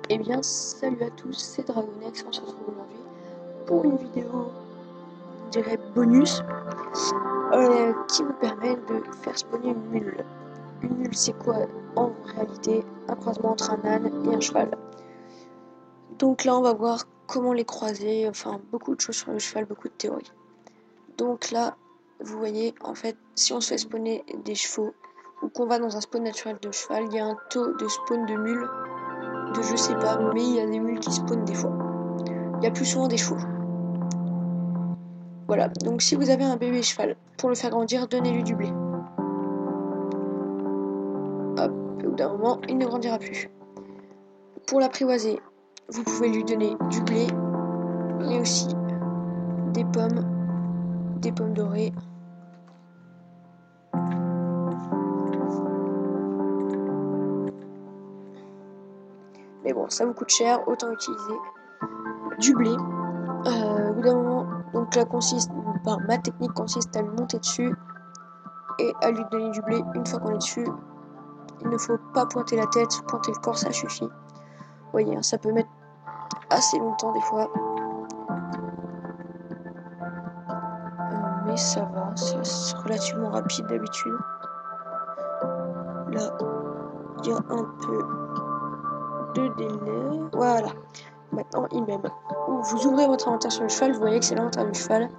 Eh bien, salut à tous, c'est Dragonex, on se retrouve aujourd'hui pour une vidéo, on dirait bonus, qui vous permet de faire spawner une mule. Une mule, c'est quoi en réalité? Un croisement entre un âne et un cheval. Donc là, on va voir comment les croiser, enfin beaucoup de choses sur le cheval, beaucoup de théories. Donc là, vous voyez, en fait, si on se fait spawner des chevaux, ou qu'on va dans un spawn naturel de cheval, il y a un taux de spawn de mule de je sais pas, mais il y a des mules qui spawnent des fois. Il y a plus souvent des chevaux. Voilà, donc si vous avez un bébé cheval, pour le faire grandir, donnez-lui du blé. Hop, au bout d'un moment, il ne grandira plus. Pour l'apprivoiser, vous pouvez lui donner du blé, mais aussi des pommes dorées. Mais bon, ça vous coûte cher, autant utiliser du blé. Au bout d'un moment, donc là ma technique consiste à lui monter dessus et à lui donner du blé. Une fois qu'on est dessus, il ne faut pas pointer la tête, pointer le corps, ça suffit. Vous voyez, ça peut mettre assez longtemps des fois. Mais ça va, c'est relativement rapide d'habitude. Là, il y a un peu de délai. Voilà, maintenant il m'aime. Vous ouvrez votre inventaire sur le cheval, vous voyez que c'est l'inventaire du cheval.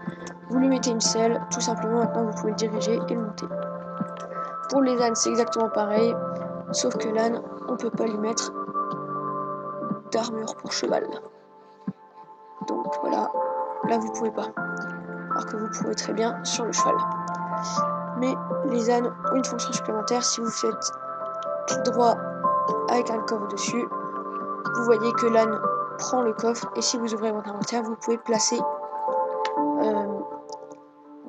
Vous lui mettez une selle, tout simplement, maintenant vous pouvez le diriger et le monter. Pour les ânes, c'est exactement pareil, sauf que l'âne, on peut pas lui mettre d'armure pour cheval. Donc voilà, là vous pouvez pas. Alors que vous pouvez très bien sur le cheval. Mais les ânes ont une fonction supplémentaire. Si vous faites clic droit avec un coffre dessus, vous voyez que l'âne prend le coffre, et si vous ouvrez votre inventaire, vous pouvez placer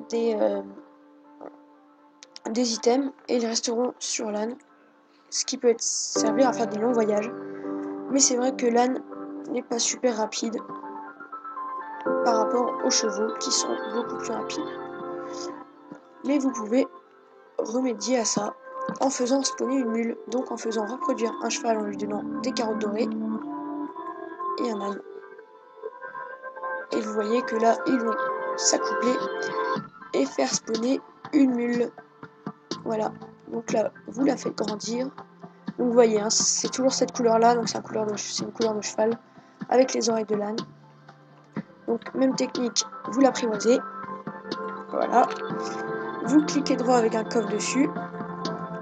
des, des items et ils resteront sur l'âne, ce qui peut servir à faire des longs voyages. Mais c'est vrai que l'âne n'est pas super rapide par rapport aux chevaux qui sont beaucoup plus rapides. Mais vous pouvez remédier à ça en faisant spawner une mule, donc en faisant reproduire un cheval en lui donnant des carottes dorées et un âne. Et vous voyez que là, ils vont s'accoupler et faire spawner une mule. Voilà, donc là, vous la faites grandir. Donc vous voyez, hein, c'est toujours cette couleur-là, donc c'est une couleur de cheval, avec les oreilles de l'âne. Donc même technique, vous l'apprivoisez. Voilà. Vous cliquez droit avec un coffre dessus.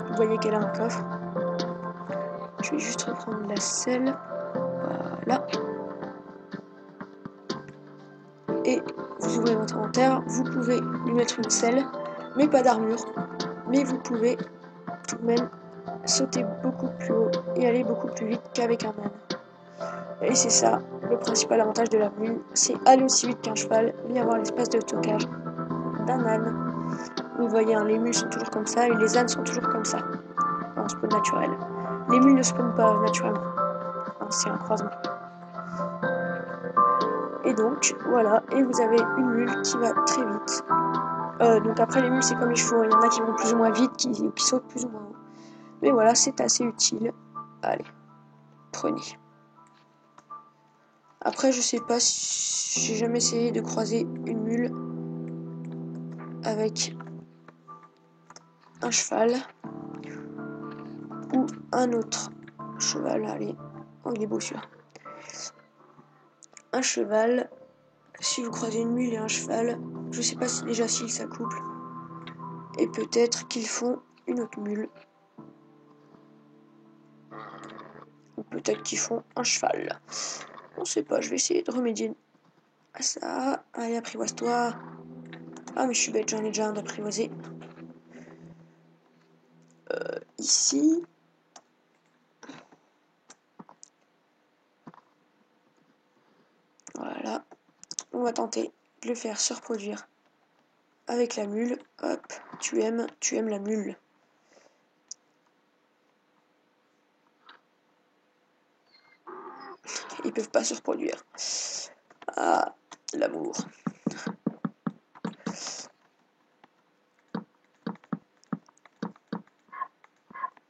Vous voyez qu'elle a un coffre. Je vais juste reprendre la selle. Voilà. Et vous ouvrez votre inventaire. Vous pouvez lui mettre une selle, mais pas d'armure. Mais vous pouvez tout de même sauter beaucoup plus haut et aller beaucoup plus vite qu'avec un âne. Et c'est ça le principal avantage de la mule, c'est aller aussi vite qu'un cheval, mais avoir l'espace de stockage d'un âne. Vous voyez, hein, les mules sont toujours comme ça et les ânes sont toujours comme ça, en spawn naturel. Les mules ne spawnent pas naturellement, hein, c'est un croisement. Et donc, voilà, et vous avez une mule qui va très vite. Donc après, les mules, c'est comme les chevaux, il y en a qui vont plus ou moins vite, qui sautent plus ou moins haut. Mais voilà, c'est assez utile. Allez, prenez. Après, je sais pas si j'ai jamais essayé de croiser une mule avec un cheval ou un autre cheval. Allez, oh, il est beau celui-là. Un cheval. Si vous croisez une mule et un cheval, je sais pas si déjà s'ils s'accouplent. Et peut-être qu'ils font une autre mule. Ou peut-être qu'ils font un cheval. On sait pas, je vais essayer de remédier à ça. Allez, apprivoise-toi. Ah, mais je suis bête, j'en ai déjà un d'apprivoiser. Ici. Voilà. On va tenter de le faire se reproduire avec la mule. Hop, tu aimes la mule. Ils peuvent pas se reproduire. Ah, l'amour.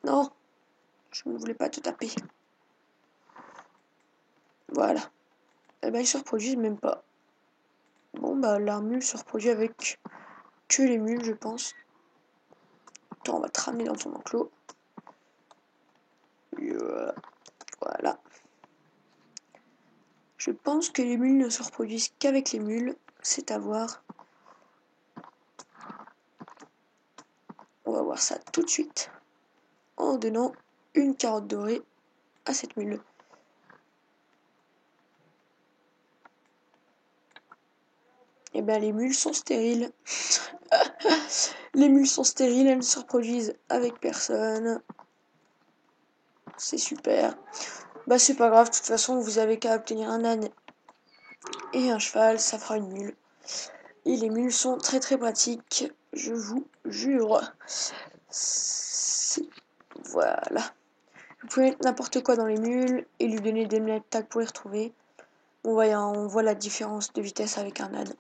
Non, je ne voulais pas te taper. Voilà. Et ben ils se reproduisent même pas. Bon bah la mule se reproduit avec que les mules je pense. Attends, on va te ramener dans ton enclos. Voilà. Je pense que les mules ne se reproduisent qu'avec les mules. C'est à voir. On va voir ça tout de suite. En donnant une carotte dorée à cette mule. Et bien les mules sont stériles. Les mules sont stériles, elles ne se reproduisent avec personne. C'est super. Bah c'est pas grave, de toute façon vous avez qu'à obtenir un âne et un cheval, ça fera une mule. Et les mules sont très très pratiques, je vous jure. Voilà. Vous pouvez mettre n'importe quoi dans les mules et lui donner des name tags pour les retrouver. On voit la différence de vitesse avec un âne.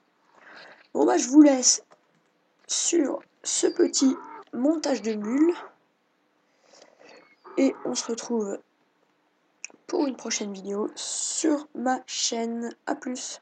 Bon bah je vous laisse sur ce petit montage de mules. Et on se retrouve pour une prochaine vidéo sur ma chaîne. A plus.